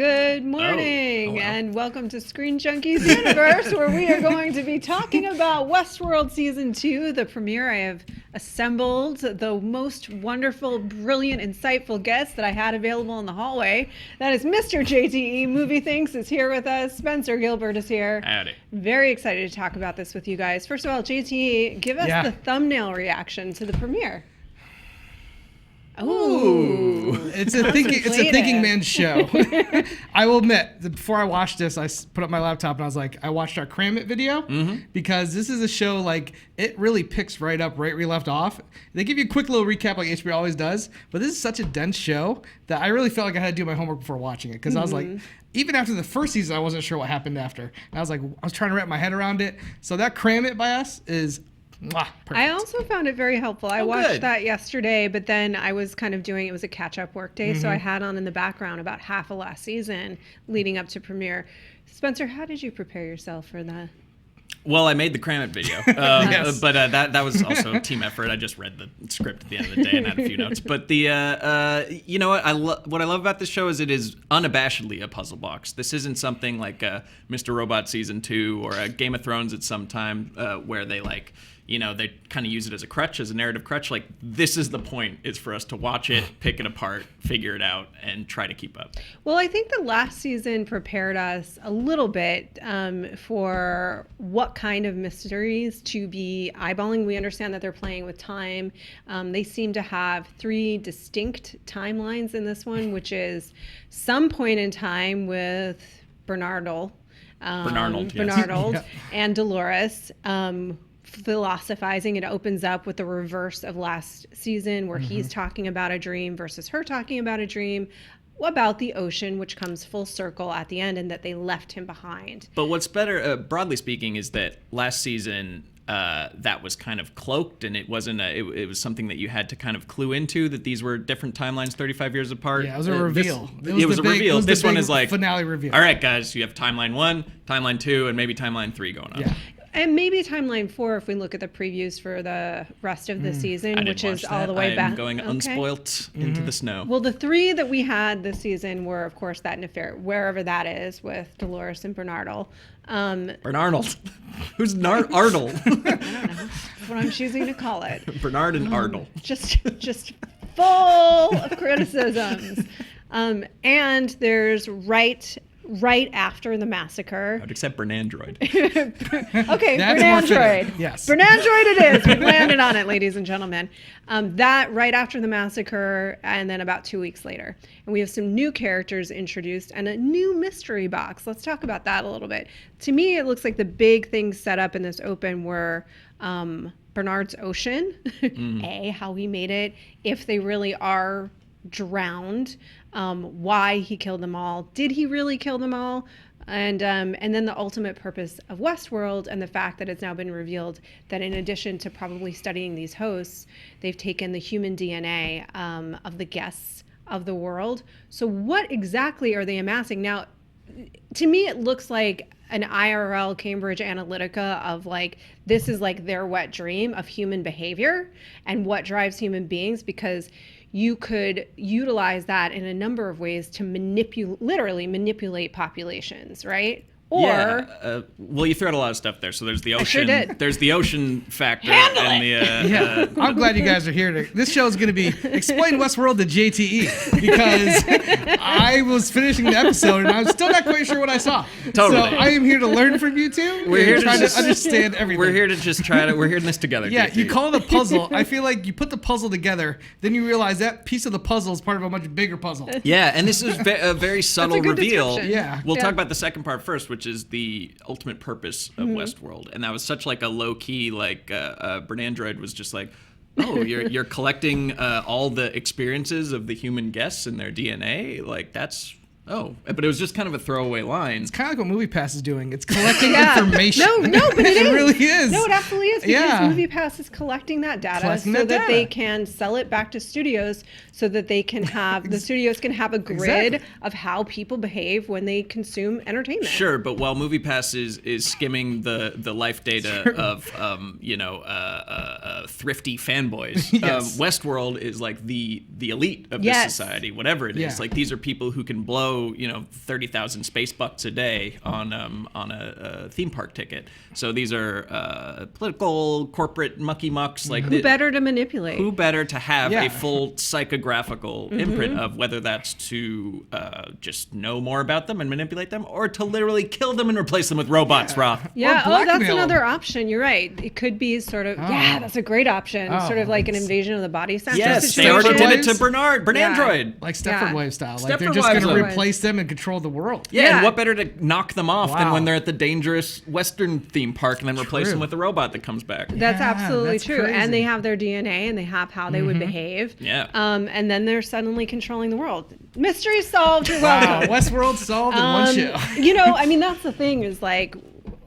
Good morning, and welcome to ScreenJunkies Universe, where we are going to be talking about Westworld Season 2, the premiere. I have assembled the most wonderful, brilliant, insightful guests that I had available in the hallway. That is Mr. JTE Movie Thinks is here with us. Spencer Gilbert is here. Howdy. Very excited to talk about this with you guys. First of all, JTE, give us the thumbnail reaction to the premiere. Ooh, it's a thinking man's show. I will admit, before I watched this, I put up my laptop and I was like, I watched our Cram It video because this is a show like it really picks right up right where we left off. They give you a quick little recap like HBO always does, but this is such a dense show that I really felt like I had to do my homework before watching it because I was like, even after the first season, I wasn't sure what happened after. And I was trying to wrap my head around it. So that Cram It by us is. Perfect. I also found it very helpful. I watched that yesterday, but then I was kind of doing, it was a catch-up work day, so I had on in the background about half of last season leading up to premiere. Spencer, how did you prepare yourself for that? Well, I made the Cram It video, but that was also a team effort. I just read the script at the end of the day and had a few notes. But you know what? What I love about this show is it is unabashedly a puzzle box. This isn't something like Mr. Robot Season 2 or Game of Thrones at some time where they they kind of use it as a crutch, as a narrative crutch. Like, this is the point, is for us to watch it, pick it apart, figure it out, and try to keep up. Well, I think the last season prepared us a little bit for what kind of mysteries to be eyeballing. We understand that they're playing with time. They seem to have 3 distinct timelines in this one, which is some point in time with Bernardo and Dolores. Philosophizing. It opens up with the reverse of last season where he's talking about a dream versus her talking about a dream about the ocean, which comes full circle at the end, and that they left him behind. But what's better, broadly speaking, is that last season that was kind of cloaked, and it wasn't it was something that you had to kind of clue into, that these were different timelines 35 years apart. Yeah, it was a reveal. It was a reveal. This one is like finale reveal. All right, guys, you have timeline 1, timeline 2, and maybe timeline 3 going on. Yeah. And maybe timeline 4 if we look at the previews for the rest of the season, which is all the way back. I'm going unspoilt into the snow. Well, the 3 that we had this season were, of course, that wherever that is with Dolores and Bernardo. Bernardo. Who's Ardle? I don't know. That's what I'm choosing to call it. Bernard and Ardle. Just full of criticisms. And there's right after the massacre. I would accept Bernandroid. Okay, Bernandroid. Yes. Bernandroid it is. We've landed on it, ladies and gentlemen. That right after the massacre, and then about 2 weeks later. And we have some new characters introduced and a new mystery box. Let's talk about that a little bit. To me, it looks like the big things set up in this open were Bernard's ocean, how he made it, if they really are drowned, why he killed them all, did he really kill them all, and then the ultimate purpose of Westworld, and the fact that it's now been revealed that in addition to probably studying these hosts, they've taken the human DNA of the guests of the world. So what exactly are they amassing? Now, to me, it looks like an IRL Cambridge Analytica of like, this is like their wet dream of human behavior and what drives human beings, because you could utilize that in a number of ways to literally manipulate populations, right? Or well, you threw out a lot of stuff there. So there's the ocean. I sure did. There's the ocean factor. I'm glad you guys are here. This show is going to be Explain Westworld to JTE, because I was finishing the episode and I'm still not quite sure what I saw. Totally. So I am here to learn from you two. We're here to try to understand everything. We're here to just we're here in this together. Yeah, JTE. you call it a puzzle. I feel like you put the puzzle together, then you realize that piece of the puzzle is part of a much bigger puzzle. Yeah, and this is a very subtle reveal. Yeah. We'll talk about the second part first, which is the ultimate purpose of Westworld, and that was such like a low key, like Bernandroid was just like, oh, you're collecting all the experiences of the human guests and their DNA, like that's. Oh, but it was just kind of a throwaway line. It's kind of like what MoviePass is doing. It's collecting information. No, but it really is. No, it absolutely is, because MoviePass is collecting that data so that they can sell it back to studios, so that they can have the studios can have a grid of how people behave when they consume entertainment. Sure, but while MoviePass is skimming the life data of thrifty fanboys, Westworld is like the elite of this society, whatever it is. Like, these are people who can blow 30,000 space bucks a day on a theme park ticket. So these are political, corporate mucky mucks. Like, who better to manipulate? Who better to have a full psychographical imprint of, whether that's to just know more about them and manipulate them, or to literally kill them and replace them with robots, Roth. Yeah, that's another option. You're right. It could be sort of, that's a great option. Sort of like an invasion of the body snatcher situation. They already did it to Bernandroid. Like Stepford Wives style. Like, they're just going to replace them and control the world. Yeah, and what better to knock them off than when they're at the dangerous Western theme park and then replace them with a robot that comes back. That's absolutely true. Crazy. And they have their DNA and they have how they would behave. Yeah. And then they're suddenly controlling the world. Mystery solved. You're welcome. Westworld solved in one show. I mean, that's the thing, is like,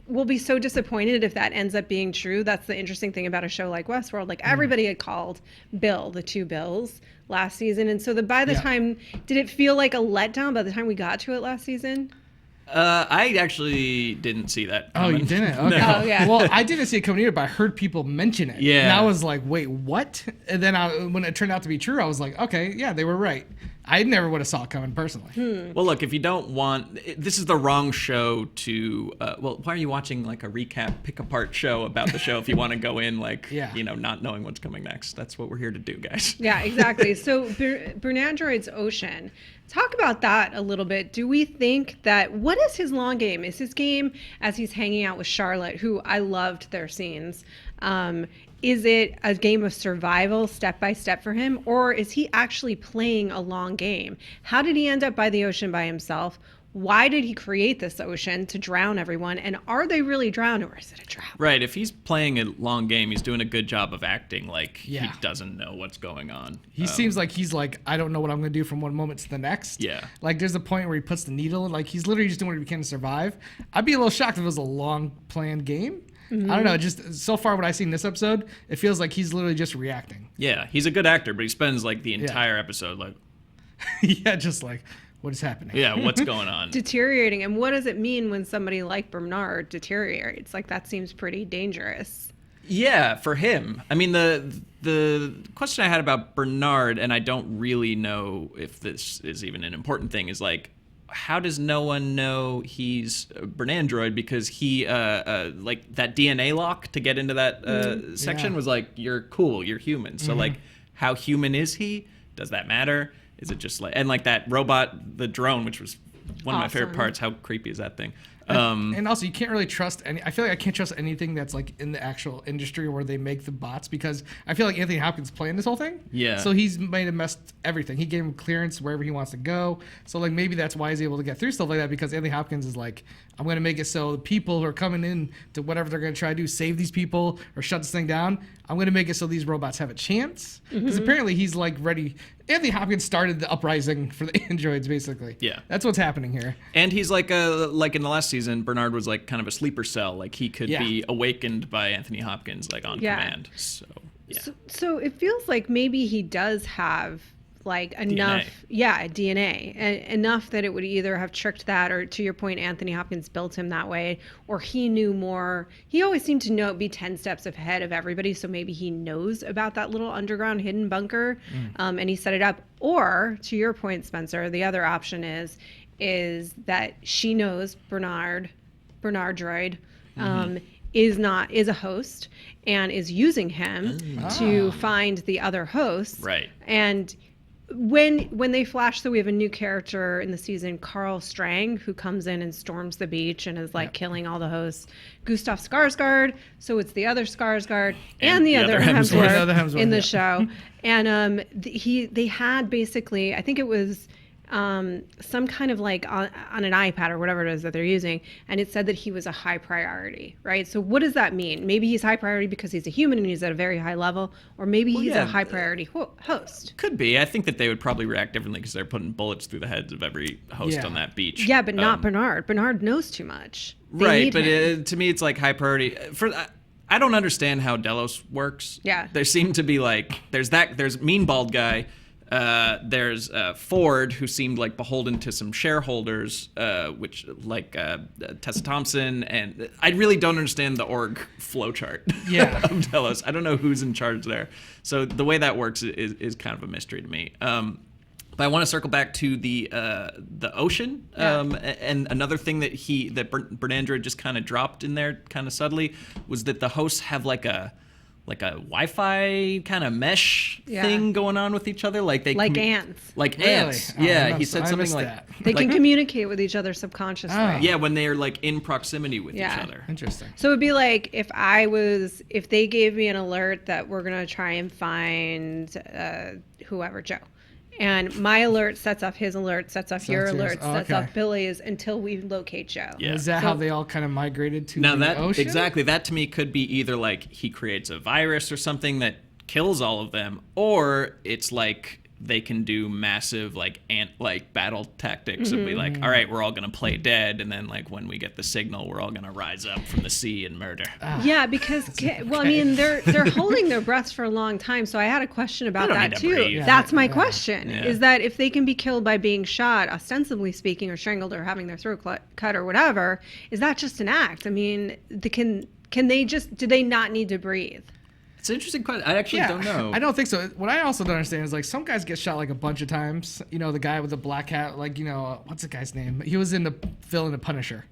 we'll be so disappointed if that ends up being true. That's the interesting thing about a show like Westworld. Like, everybody had called Bill, the two Bills, last season. And so by the time, did it feel like a letdown by the time we got to it last season? I actually didn't see that coming. Oh, you didn't? Okay. No. Oh, yeah. Well, I didn't see it coming either, but I heard people mention it. Yeah. And I was like, wait, what? And then when it turned out to be true, I was like, okay, yeah, they were right. I never would have saw it coming personally. Well, look, if you don't want... This is the wrong show to... why are you watching like a recap, pick-apart show about the show if you want to go in not knowing what's coming next? That's what we're here to do, guys. Yeah, exactly. So Bernandroid's Ocean. Talk about that a little bit. Do we think that... What is his long game? Is his game as he's hanging out with Charlotte, who I loved their scenes... Is it a game of survival step by step for him, or is he actually playing a long game? How did he end up by the ocean by himself? Why did he create this ocean to drown everyone? And are they really drowned, or is it a trap? Right. If he's playing a long game, he's doing a good job of acting like he doesn't know what's going on. He seems like he's like, I don't know what I'm going to do from one moment to the next. Yeah. Like, there's a point where he puts the needle in. Like, he's literally just doing what he can to survive. I'd be a little shocked if it was a long planned game. I don't know. Just so far, what I've seen this episode, it feels like he's literally just reacting. Yeah, he's a good actor, but he spends like the entire episode like, just like, what is happening? Yeah, what's going on? Deteriorating. And what does it mean when somebody like Bernard deteriorates? Like, that seems pretty dangerous. Yeah, for him. I mean, the question I had about Bernard, and I don't really know if this is even an important thing, is like, how does no one know he's Bernandroid? Because he, like, that DNA lock to get into that section was like, you're cool, you're human. So, like, how human is he? Does that matter? Is it just like, and like that robot, the drone, which was one of my favorite parts. How creepy is that thing? And also, you can't really trust I feel like I can't trust anything that's like in the actual industry where they make the bots, because I feel like Anthony Hopkins playing this whole thing. Yeah. So he's made him messed everything. He gave him clearance wherever he wants to go. So like maybe that's why he's able to get through stuff like that, because Anthony Hopkins is like, I'm going to make it so the people who are coming in to whatever they're going to try to do, save these people or shut this thing down, I'm going to make it so these robots have a chance. Because apparently he's like ready. Anthony Hopkins started the uprising for the androids, basically. Yeah. That's what's happening here. And he's like in the last season, Bernard was like kind of a sleeper cell. Like, he could be awakened by Anthony Hopkins, like, on command. So, yeah. So it feels like maybe he does have like enough DNA enough that it would either have tricked that, or to your point, Anthony Hopkins built him that way, or he knew more. He always seemed to be 10 steps ahead of everybody, so maybe he knows about that little underground hidden bunker, and he set it up. Or to your point, Spencer, the other option is that she knows Bernard droid is a host and is using him to find the other hosts. Right. And when they flash, so we have a new character in the season, Carl Strang, who comes in and storms the beach and is like killing all the hosts. Gustav Skarsgård, so it's the other Skarsgård and the other Hemsworth in the show. And they had basically, I think it was some kind of like on an iPad or whatever it is that they're using, and it said that he was a high priority, right? So what does that mean? Maybe he's high priority because he's a human and he's at a very high level, or maybe he's a high priority host. Could be. I think that they would probably react differently because they're putting bullets through the heads of every host on that beach. Yeah, but not Bernard. Bernard knows too much. Right, but to me, it's like high priority. I don't understand how Delos works. Yeah. There seem to be like there's mean bald guy. There's Ford, who seemed like beholden to some shareholders, which like Tessa Thompson, and I really don't understand the org flowchart of Delos. I don't know who's in charge there. So the way that works is kind of a mystery to me. But I want to circle back to the ocean, and another thing that Bernandra just kind of dropped in there kind of subtly was that the hosts have like a Wi-Fi kind of mesh thing going on with each other, like ants. Like really? ants. Yeah, he said something like that. They can communicate with each other subconsciously. Yeah, when they're like in proximity with each other. Interesting. So it'd be like if they gave me an alert that we're gonna try and find whoever, Joe. And my alert sets off his alert, sets off your alert, sets off Billy's until we locate Joe. Yeah. Is that how they all kind of migrated to the ocean? Exactly. That to me could be either like he creates a virus or something that kills all of them, or it's like they can do massive like battle tactics and be like, all right, we're all gonna play dead, and then like when we get the signal, we're all gonna rise up from the sea and murder. Yeah, because I mean they're holding their breaths for a long time, so I had a question about that too. Yeah, that's my question: is that if they can be killed by being shot, ostensibly speaking, or strangled, or having their throat cut, or whatever, is that just an act? I mean, can they just? Do they not need to breathe? It's an interesting question. I actually don't know. I don't think so. What I also don't understand is like some guys get shot like a bunch of times. You know, the guy with the black hat, like, you know, what's the guy's name? He was in the villain, The Punisher.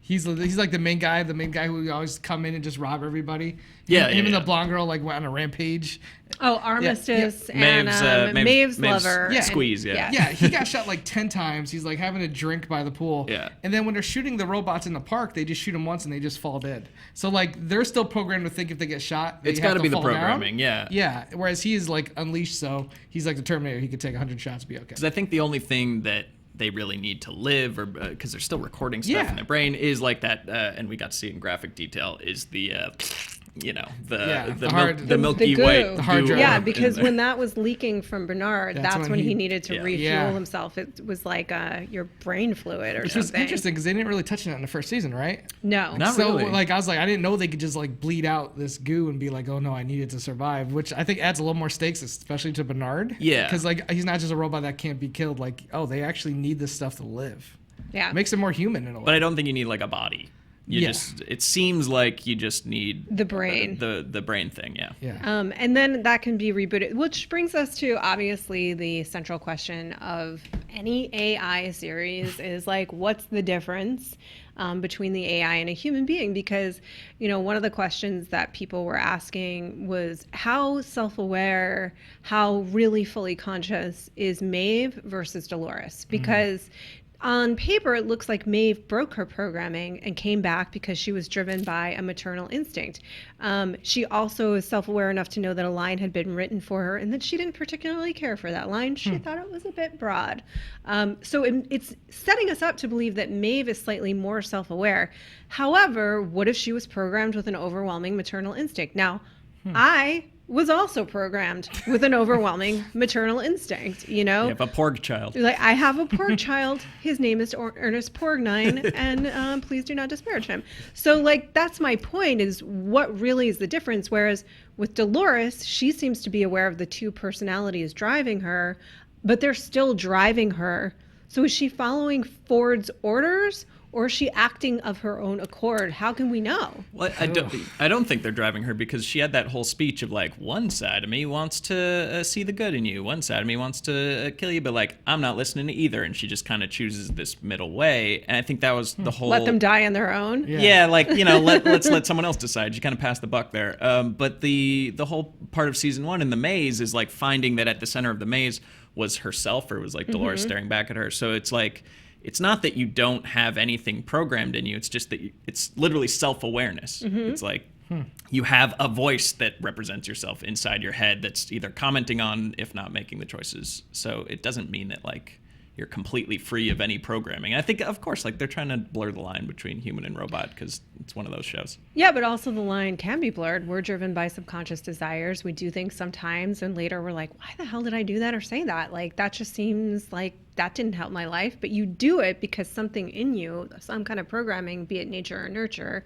He's like the main guy who always come in and just rob everybody. Him and the blonde girl like went on a rampage. Oh, Armistice and Maeve's lover. Squeeze, Yeah, he got shot like 10 times. He's like having a drink by the pool. Yeah. And then when they're shooting the robots in the park, they just shoot them once and they just fall dead. So like they're still programmed to think if they get shot, it's got to be the programming, down. Yeah. Whereas he is like unleashed, so he's like the Terminator. He could take 100 shots and be okay. Because I think the only thing that they really need to live, or because they're still recording stuff in their brain, is like that, and we got to see it in graphic detail, is the the Milky Way. The hard drive. Yeah, because when that was leaking from Bernard, that's when he needed to refuel himself. It was like your brain fluid or something. Which was interesting because they didn't really touch on it in the first season, right? No. Not so, really. Like, I was like, I didn't know they could just like bleed out this goo and be like, oh no, I needed to survive, which I think adds a little more stakes, especially to Bernard. Yeah. Because like he's not just a robot that can't be killed. Like, oh, they actually need this stuff to live. Yeah. It makes him more human in a way. But I don't think you need like a body. It seems like you just need the brain, the brain thing, and then that can be rebooted, which brings us to obviously the central question of any AI series is like, what's the difference between the AI and a human being? Because, you know, one of the questions that people were asking was how self-aware, how really fully conscious is Maeve versus Dolores? Because on paper, it looks like Maeve broke her programming and came back because she was driven by a maternal instinct. She also is self-aware enough to know that a line had been written for her and that she didn't particularly care for that line. She thought it was a bit broad. So it's setting us up to believe that Maeve is slightly more self-aware. However, what if she was programmed with an overwhelming maternal instinct? Now, I was also programmed with an overwhelming maternal instinct, you know? You have a porg child. Like, I have a porg child. His name is Ernest Porgnine, and please do not disparage him. So, like, that's my point, is what really is the difference? Whereas with Dolores, she seems to be aware of the two personalities driving her, but they're still driving her. So is she following Ford's orders, or is she acting of her own accord? How can we know? Well, I don't think they're driving her, because she had that whole speech of like, one side of me wants to see the good in you, one side of me wants to kill you, but like, I'm not listening to either, and she just kind of chooses this middle way. And I think that was the whole. Let them die on their own. Yeah, like, you know, let's let someone else decide. You kind of passed the buck there. But the whole part of season 1 in the maze is like finding that at the center of the maze was herself, or was like Dolores staring back at her. So it's like, it's not that you don't have anything programmed in you. It's just that it's literally self-awareness. It's like you have a voice that represents yourself inside your head that's either commenting on, if not making the choices. So it doesn't mean that like you're completely free of any programming. And I think, of course, like they're trying to blur the line between human and robot because it's one of those shows. Yeah, but also the line can be blurred. We're driven by subconscious desires. We do things sometimes, and later we're like, why the hell did I do that or say that? Like, that just seems like that didn't help my life. But you do it because something in you, some kind of programming, be it nature or nurture,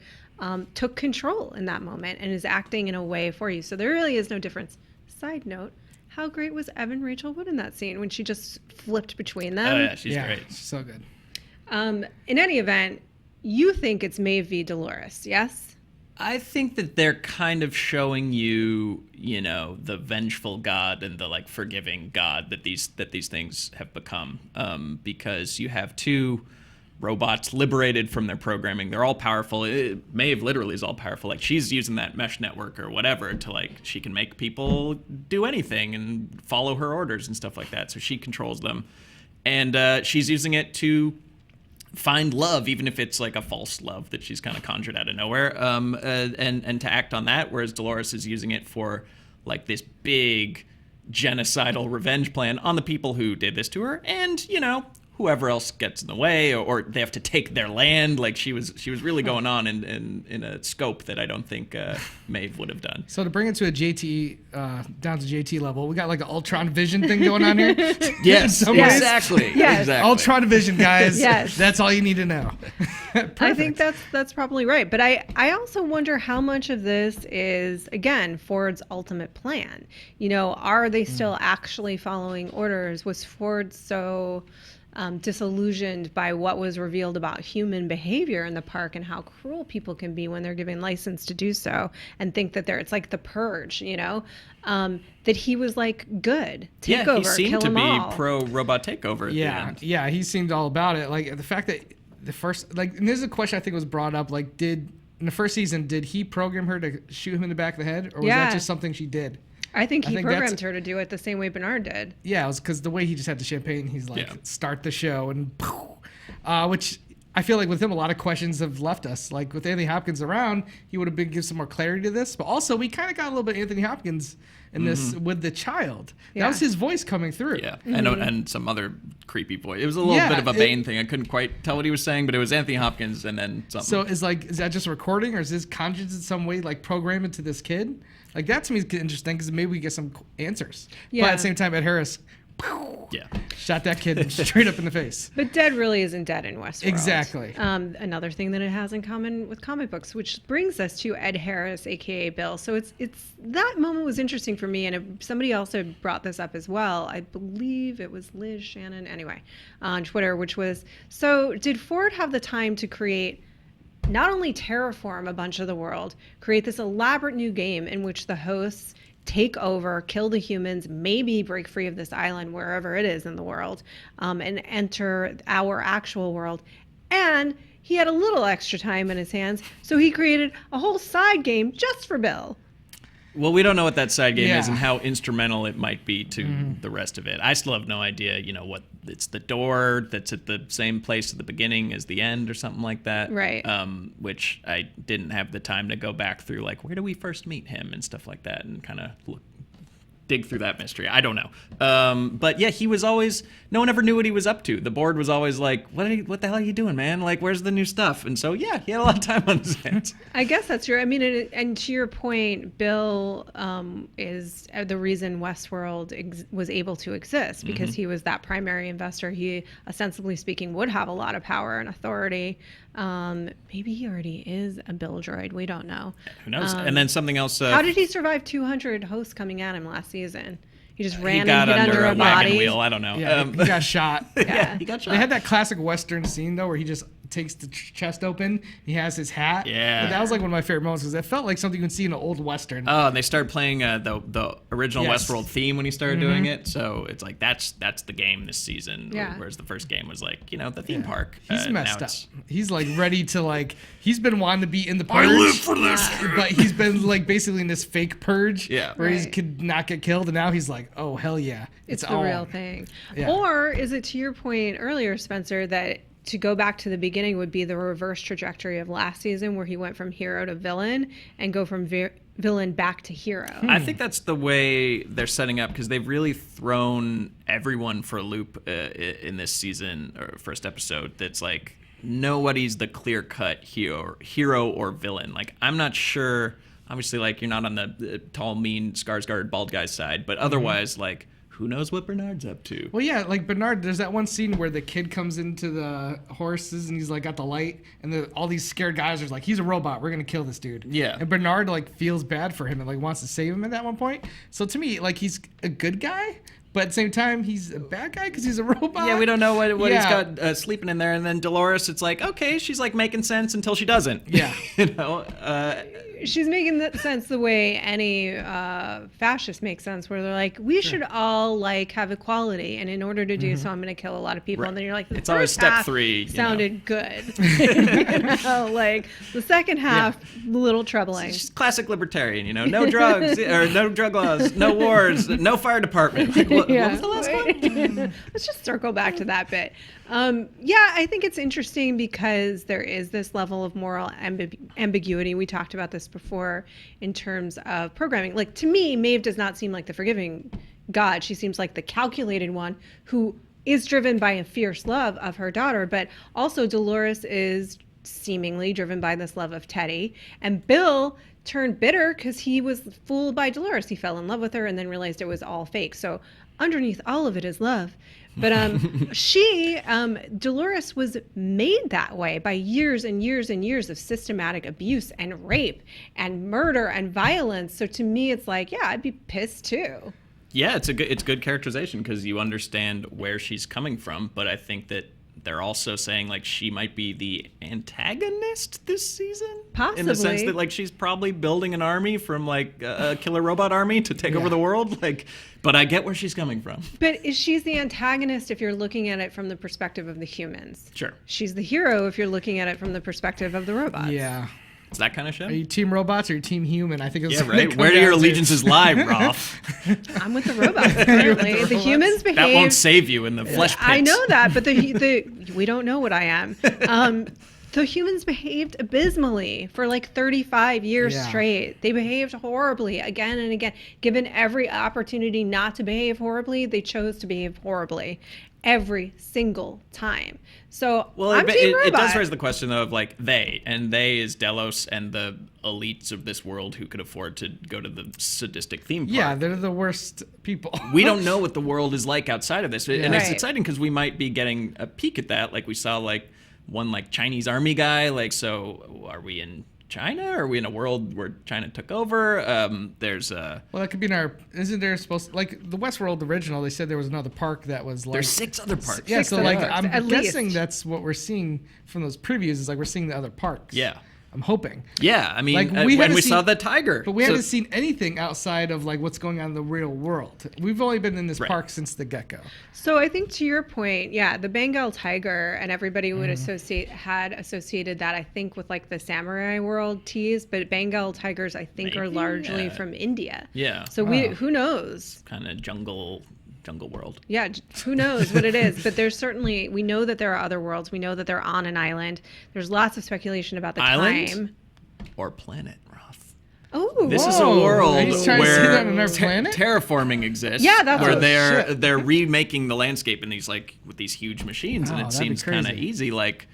took control in that moment and is acting in a way for you. So there really is no difference. Side note, how great was Evan Rachel Wood in that scene when she just flipped between them? Oh, yeah, she's great. So good. In any event, you think it's Maeve v. Dolores, yes? I think that they're kind of showing you, the vengeful God and the like forgiving God that these things have become, because you have two robots liberated from their programming. They're all powerful. Maeve literally is all powerful. Like, she's using that mesh network or whatever to, like, she can make people do anything and follow her orders and stuff like that. So she controls them, and she's using it to find love, even if it's like a false love that she's kind of conjured out of nowhere, and to act on that, whereas Dolores is using it for like this big genocidal revenge plan on the people who did this to her, and whoever else gets in the way, or they have to take their land. Like, she was really going on in a scope that I don't think Maeve would have done. So to bring it to a JT, down to JT level, we got like an Ultron Vision thing going on here. Yes, exactly. Yes. Exactly. Ultron Vision, guys. Yes. That's all you need to know. I think that's probably right. But I also wonder how much of this is, again, Ford's ultimate plan. Are they still actually following orders? Was Ford so disillusioned by what was revealed about human behavior in the park and how cruel people can be when they're given license to do so, and think that it's like the purge, that he was like, good, take over, he seemed kill to them all. be pro robot takeover at the end. Yeah, he seemed all about it. Like, the fact that the first, like, and this is a question I think was brought up, like, in the first season, did he program her to shoot him in the back of the head, or was that just something she did? I think he programmed her to do it the same way Bernard did. Yeah, it was because the way he just had the champagne, he's like, start the show, and which I feel like with him, a lot of questions have left us. Like, with Anthony Hopkins around, he would have been give some more clarity to this. But also, we kind of got a little bit of Anthony Hopkins in this with the child. That was his voice coming through. Yeah, and some other creepy voice. It was a little bit of a Bane thing. I couldn't quite tell what he was saying, but it was Anthony Hopkins and then something. So is that just a recording, or is his conscience in some way like programmed into this kid? Like, that to me is interesting because maybe we get some answers. Yeah. But at the same time, Ed Harris shot that kid straight up in the face. But dead really isn't dead in Westworld. Exactly. Another thing that it has in common with comic books, which brings us to Ed Harris, aka Bill. So it's that moment was interesting for me, and somebody also brought this up as well. I believe it was Liz Shannon, anyway, on Twitter, which was, so did Ford have the time to create, not only terraform a bunch of the world, create this elaborate new game in which the hosts take over, kill the humans, maybe break free of this island wherever it is in the world, and enter our actual world. And he had a little extra time in his hands, so he created a whole side game just for Bill. Well, we don't know what that side game is and how instrumental it might be to the rest of it. I still have no idea, what it's the door that's at the same place at the beginning as the end or something like that. Right. Which I didn't have the time to go back through, like, where do we first meet him and stuff like that, and kind of dig through that mystery. I don't know. But yeah, he was always, no one ever knew what he was up to. The board was always like, what the hell are you doing, man? Like, where's the new stuff? And so, yeah, he had a lot of time on his hands. I guess that's true. I mean, and to your point, Bill is the reason Westworld was able to exist, because he was that primary investor. He, ostensibly speaking, would have a lot of power and authority. Maybe he already is a Bill droid. We don't know. Who knows? And then something else. How did he survive 200 hosts coming at him last season? He just ran he got and hid under a wagon body. wheel. I don't know. Yeah, he got shot. Yeah, he got shot. They had that classic Western scene, though, where he just takes the chest open. He has his hat. Yeah. But that was like one of my favorite moments, because it felt like something you would see in an old Western. Oh, and they started playing the original Westworld theme when he started doing it. So it's like, that's the game this season. Yeah. Whereas the first game was like, the theme park. He's messed up. He's like ready to he's been wanting to be in the purge. I live for this. But he's been like basically in this fake purge. Yeah. Where he could not get killed. And now he's like, oh, hell yeah. It's the real thing. Yeah. Or is it, to your point earlier, Spencer, that to go back to the beginning would be the reverse trajectory of last season, where he went from hero to villain and go from villain back to hero? I think that's the way they're setting up, because they've really thrown everyone for a loop in this season, or first episode. That's like, nobody's the clear-cut hero or villain. Like, I'm not sure. Obviously, like, you're not on the tall, mean, Skarsgård, bald guy's side, but otherwise, like, who knows what Bernard's up to? Well, yeah, like Bernard, there's that one scene where the kid comes into the horses and he's like got the light, and all these scared guys are like, he's a robot, we're gonna kill this dude. Yeah. And Bernard like feels bad for him and like wants to save him at that one point. So to me, like he's a good guy, but at the same time, he's a bad guy because he's a robot. Yeah, we don't know what he's got sleeping in there. And then Dolores, it's like, okay, she's like making sense until she doesn't. Yeah. She's making sense the way any fascist makes sense, where they're like, we should all like have equality, and in order to do so, I'm going to kill a lot of people. Right. And then you're like, it's always step 3. Sounded good. Like the second half, a little troubling. It's just classic libertarian, no drugs or no drug laws, no wars, no fire department. Like, what was the last one? Let's just circle back to that bit. I think it's interesting because there is this level of moral ambiguity. We talked about this before in terms of programming. Like, to me, Maeve does not seem like the forgiving God. She seems like the calculated one who is driven by a fierce love of her daughter, but also Dolores is seemingly driven by this love of Teddy. And Bill turned bitter because he was fooled by Dolores. He fell in love with her and then realized it was all fake. So underneath all of it is love. But Dolores was made that way by years and years and years of systematic abuse and rape and murder and violence. So to me, it's like, yeah, I'd be pissed too. Yeah, it's good characterization because you understand where she's coming from. But I think that they're also saying like she might be the antagonist this season. Possibly. In the sense that like she's probably building an army from like a killer robot army to take over the world. But I get where she's coming from. But she's the antagonist if you're looking at it from the perspective of the humans. Sure. She's the hero if you're looking at it from the perspective of the robots. Yeah. It's that kind of show? Are you team robots or you team human? I think it's right. Where do your allegiances lie, Roth? I'm with the robots currently. The humans behave. That won't save you in the flesh pits. I know that, but we don't know what I am. The humans behaved abysmally for like 35 years straight. They behaved horribly again and again. Given every opportunity not to behave horribly, they chose to behave horribly every single time. So it does raise the question though of like they is Delos and the elites of this world who could afford to go to the sadistic theme park. Yeah, they're the worst people. We don't know what the world is like outside of this, and it's exciting because we might be getting a peek at that. Like we saw like one like Chinese army guy. Like, so are we in China? Or are we in a world where China took over? Well, that could be in our. Isn't there supposed to, like the Westworld original? They said there was another park that was like. There's 6 other parks. Yeah, so like I'm guessing least. That's what we're seeing from those previews. Is like we're seeing the other parks. Yeah. I'm hoping. Yeah, I mean, like, when we saw the tiger. But we haven't seen anything outside of like what's going on in the real world. We've only been in this park since the get-go. So I think to your point, the Bengal tiger and everybody would had associated that, I think, with like the samurai world tease, but Bengal tigers, I think, are largely from India. Yeah. So who knows? Kind of jungle world. Yeah, who knows what it is, but there's certainly, we know that there are other worlds. We know that they're on an island. There's lots of speculation about the time. Or planet, Roth. Oh, this is a world where terraforming exists. Yeah, that's where they're remaking the landscape in these like with these huge machines, and it seems kind of easy. Like,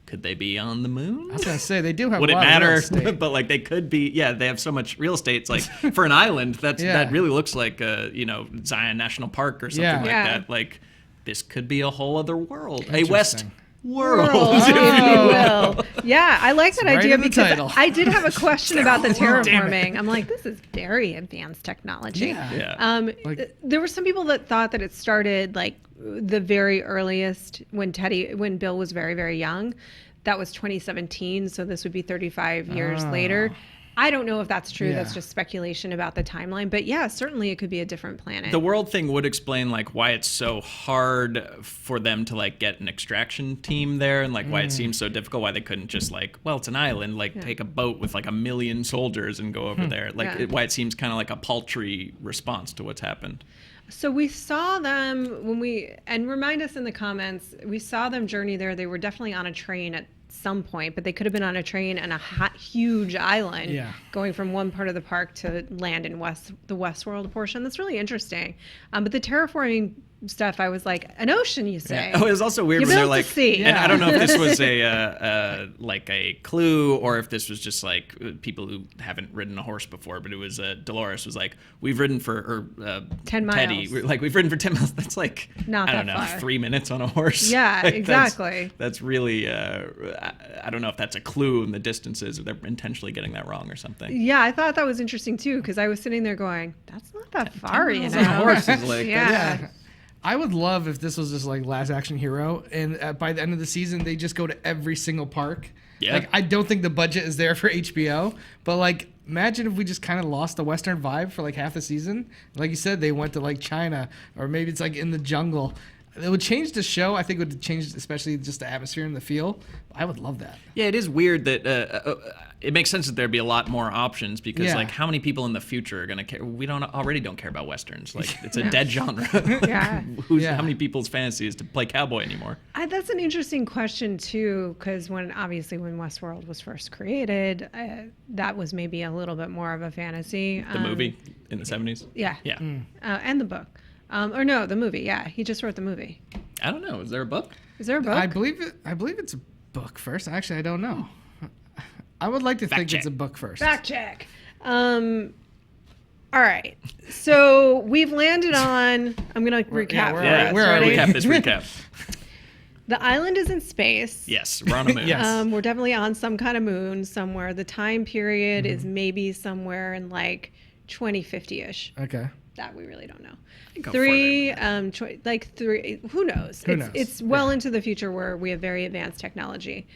could they be on the moon? I was gonna say they do have. Would a it lot matter? Of real estate. But like they could be. Yeah, they have so much real estate. It's like for an island, that really looks like Zion National Park or something like that. Like this could be a whole other world, a West world, if you will. Yeah, I like that idea because I did have a question about the terraforming. I'm like, this is very advanced technology. Yeah. There were some people that thought that it started like the very earliest when Bill was very, very young. That was 2017, so this would be 35 years later. I don't know if that's true. Yeah. That's just speculation about the timeline. But yeah, certainly it could be a different planet. The world thing would explain like why it's so hard for them to like get an extraction team there, and like why it seems so difficult. Why they couldn't just like, well, it's an island, like take a boat with like 1 million soldiers and go over there. Like why it seems kind of like a paltry response to what's happened. So we saw them and remind us in the comments, we saw them journey there. They were definitely on a train at some point, but they could have been on a train and a huge island going from one part of the park to land in the Westworld portion. That's really interesting. But the terraforming stuff, I was like, an ocean, you say? Yeah. Oh, it was also weird You when they're built like, the sea. and I don't know if this was like a clue or if this was just like people who haven't ridden a horse before, but it was Dolores was like, we've ridden for 10 miles. Teddy, we've ridden for 10 miles. That's like Not I don't that know, far. 3 minutes on a horse. Yeah, Like, exactly. That's really I don't know if that's a clue in the distances or they're intentionally getting that wrong or something. Yeah, I thought that was interesting too, because I was sitting there going, that's not that far, you miles know? on a horse is like Yeah. I would love if this was just like Last Action Hero, and by the end of the season, they just go to every single park. Yeah. Like, I don't think the budget is there for HBO, but like, imagine if we just kind of lost the Western vibe for like half the season. Like you said, they went to like China, or maybe it's like in the jungle. It would change the show. I think it would change, especially just the atmosphere and the feel. I would love that. Yeah, it is weird that it makes sense that there'd be a lot more options because, Yeah. like, how many people in the future are going to care? We already don't care about Westerns. Like, it's a dead genre. Yeah. Yeah. How many people's fantasy is to play cowboy anymore? That's an interesting question too, because when Westworld was first created, that was maybe a little bit more of a fantasy. The movie in the 70s? Yeah. Yeah. And the book. Or no, the movie. Yeah, he just wrote the movie. I don't know. Is there a book? Is there a book? I believe it's a book first. Actually, I don't know. I would like to think check. it's a book first. Fact check. All right. So we've landed on. I'm gonna recap. we're- for Yeah. us. where are Ready? we? Recap this recap. The island is in space. Yes, we're on a moon. Yes. We're definitely on some kind of moon somewhere. The time period Mm-hmm. is maybe somewhere in like 2050-ish. Okay. That we really don't know. Go Three, three. Who knows? Who knows? It's well into the future where we have very advanced technology.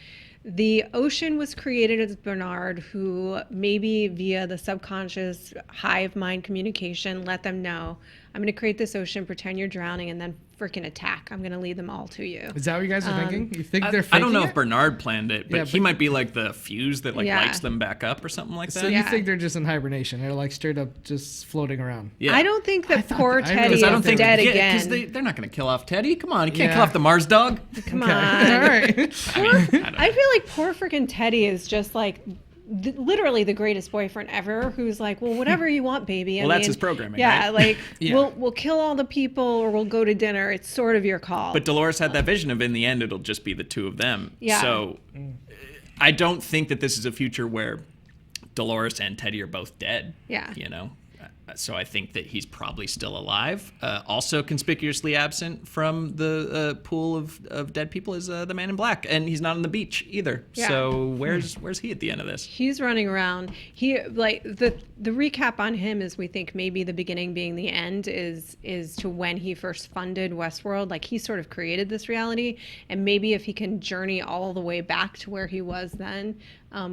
The ocean was created as Bernard, who maybe via the subconscious hive mind communication let them know, I'm going to create this ocean, pretend you're drowning, and then freaking attack. I'm going to lead them all to you. Is that what you guys are thinking? You think they're I faking don't know it? if Bernard planned it, but Yeah, he but- might be like the fuse that like Yeah. lights them back up or something like that. So Yeah. you think they're just in hibernation? They're like straight up just floating around. Yeah. I don't think that thought poor that- I Teddy really is I don't think dead because again. they're not going to kill off Teddy. Come on, you can't Yeah. kill off the Mars dog. Come Okay. on. All right. I feel like poor freaking Teddy is just like literally the greatest boyfriend ever, who's like, well, whatever you want, baby. Well, that's his programming, Yeah, right? like Yeah. we'll kill all the people or we'll go to dinner. It's sort of your call. But Dolores had that vision of in the end it'll just be the two of them. Yeah. So I don't think that this is a future where Dolores and Teddy are both dead. Yeah. You know? So I think that he's probably still alive. Also conspicuously absent from the pool of dead people is the Man in Black, and he's not on the beach either. Yeah. So where's he at the end of this? He's running around. He like the recap on him is we think maybe the beginning being the end is to when he first funded Westworld. Like he sort of created this reality, and maybe if he can journey all the way back to where he was then,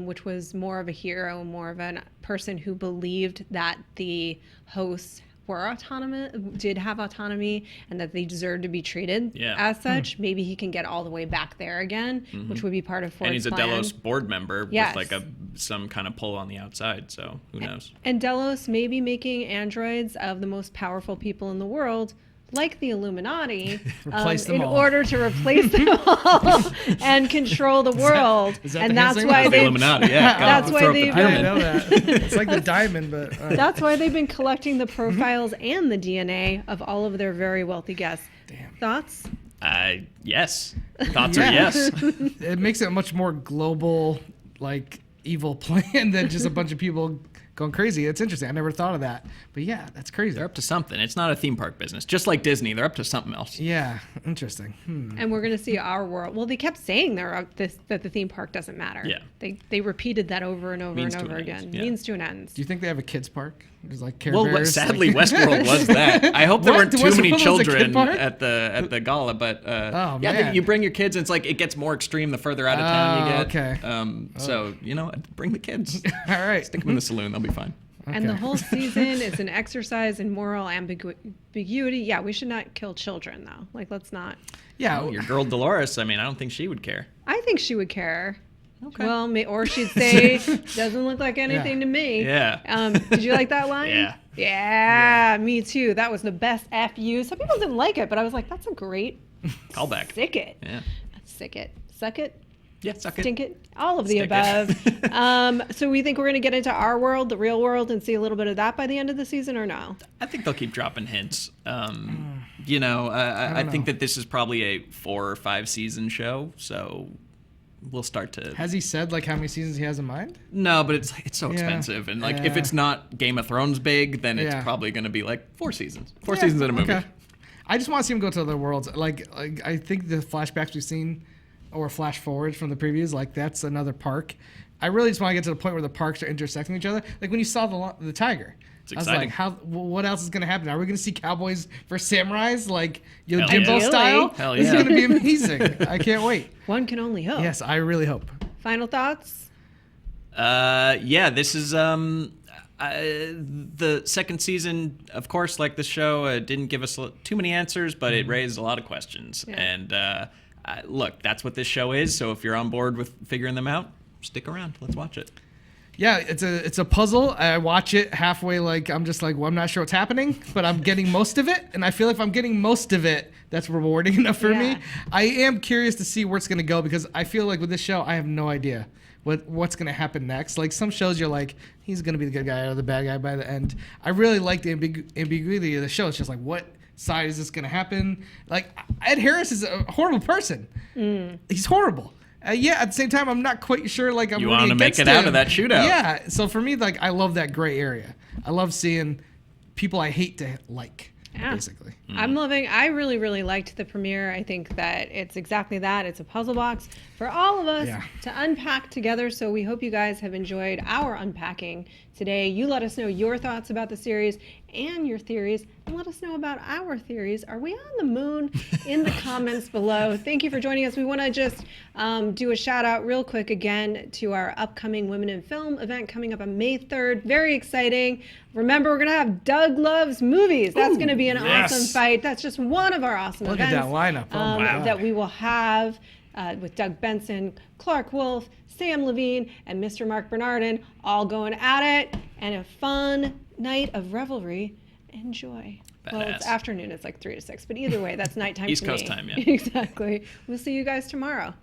which was more of a hero, more of a person who believed that the hosts were autonomous, did have autonomy, and that they deserved to be treated Yeah. as such. Maybe he can get all the way back there again, which would be part of Ford's And he's a plan. Delos board member Yes. with like some kind of pull on the outside. So who knows? And Delos may be making androids of the most powerful people in the world, like the Illuminati, Replace them in all. order to replace them all and control the world. is that And the that's hint why signal? The they. Illuminati, yeah. That's God, why throw up the they've I pyramid. didn't know that. It's like the diamond, but all right. That's why they've been collecting the profiles and the DNA of all of their very wealthy guests. Damn. Thoughts? Yes. Thoughts are Yeah. yes. It makes it a much more global, like evil plan than just a bunch of people going crazy. It's interesting. I never thought of that. But yeah, that's crazy. They're up to something. It's not a theme park business. Just like Disney, they're up to something else. Yeah, interesting. And we're going to see our world. Well, they kept saying that the theme park doesn't matter. Yeah. They repeated that over and over Means and to over an end, again. yeah. Means to an end. Do you think they have a kids park? There's like Care Well, Bears. sadly, like- Westworld was that. I hope there What? weren't too Westworld many was a kid children park? at the gala, but Oh, yeah, man. you bring your kids, and it's like it gets more extreme the further out of town you Oh, get. okay. So bring the kids. All right. Stick them in the saloon; they'll be fine. And the Okay. whole season is an exercise in moral ambiguity. Yeah, we should not kill children, though. Like, let's not. Yeah. Oh, your girl Dolores. I mean, I don't think she would care. I think she would care. Okay. Well, or she'd say, doesn't look like anything Yeah. to me. Yeah. Did you like that line? Yeah. Yeah, me too. That was the best FU. Some people didn't like it, but I was like, that's a great Callback. sick it. Yeah. Sick it. Suck it. Yeah, suck Stink it. All of the Stick above. So we think we're going to get into our world, the real world, and see a little bit of that by the end of the season, or no? I think they'll keep dropping hints. I think that this is probably a 4 or 5 season show, so we'll start to. Has he said like how many seasons he has in mind? No, but it's so expensive, and like if it's not Game of Thrones big, then it's probably going to be like 4 seasons. 4 seasons in a movie. Okay. I just want to see him go to other worlds. Like I think the flashbacks we've seen, or flash forwards from the previews, like that's another park. I really just want to get to the point where the parks are intersecting each other. Like when you saw the tiger. It's I exciting. was like, what else is going to happen? Are we going to see cowboys versus samurais, like Jimbo style? Hell This is yeah. going to be amazing. I can't wait. One can only hope. Yes, I really hope. Final thoughts? This is the second season, of course, like the show, didn't give us too many answers, but it raised a lot of questions. Yeah. And look, that's what this show is. So if you're on board with figuring them out, stick around. Let's watch it. Yeah, it's a puzzle. I watch it halfway, like I'm just like, well, I'm not sure what's happening, but I'm getting most of it, and I feel like if I'm getting most of it, that's rewarding enough for me. I am curious to see where it's gonna go because I feel like with this show, I have no idea what's gonna happen next. Like some shows, you're like, he's gonna be the good guy or the bad guy by the end. I really like the ambiguity of the show. It's just like, what side is this gonna happen? Like Ed Harris is a horrible person. He's horrible. At the same time, I'm not quite sure. Like, You want to make it out of that shootout. Yeah. So for me, like, I love that gray area. I love seeing people I hate to like, basically. I really, really liked the premiere. I think that it's exactly that. It's a puzzle box for all of us to unpack together. So we hope you guys have enjoyed our unpacking today. You let us know your thoughts about the series and your theories, and let us know about our theories. Are we on the moon? In the comments below. Thank you for joining us. We want to just do a shout out real quick again to our upcoming Women in Film event coming up on May 3rd. Very exciting. Remember, we're going to have Doug Loves Movies. That's going to be an awesome fight. That's just one of our awesome Look events at that lineup. Oh, wow. that we will have with Doug Benson, Clark Wolf, Sam Levine, and Mr. Mark Bernardin all going at it, and a fun night of revelry and joy. Badass. Well, it's afternoon. It's like 3 to 6, but either way, that's nighttime East for me. Coast time, yeah. Exactly. We'll see you guys tomorrow.